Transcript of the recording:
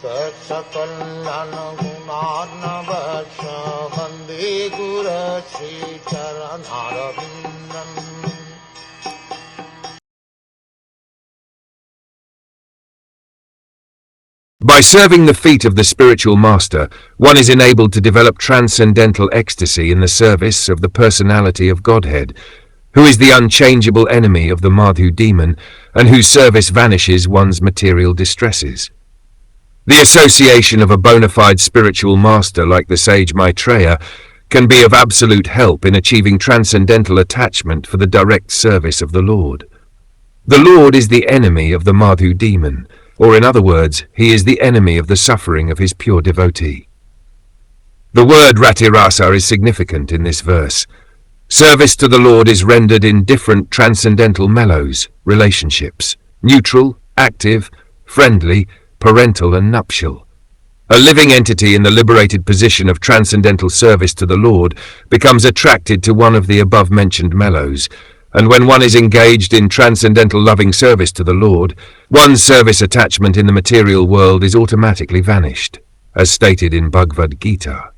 Saksakalyan gunarnavasya Vande Guru Sri Charanaravindan. By serving the feet of the spiritual master, one is enabled to develop transcendental ecstasy in the service of the personality of Godhead, who is the unchangeable enemy of the Madhu demon, and whose service vanishes one's material distresses. The association of a bona fide spiritual master like the sage Maitreya can be of absolute help in achieving transcendental attachment for the direct service of the Lord. The Lord is the enemy of the Madhu demon, or in other words, he is the enemy of the suffering of his pure devotee. The word ratirasa is significant in this verse. Service to the Lord is rendered in different transcendental mellows, relationships: neutral, active, friendly, parental and nuptial. A living entity in the liberated position of transcendental service to the Lord becomes attracted to one of the above-mentioned mellows, and when one is engaged in transcendental loving service to the Lord, one's service attachment in the material world is automatically vanished, as stated in Bhagavad Gita.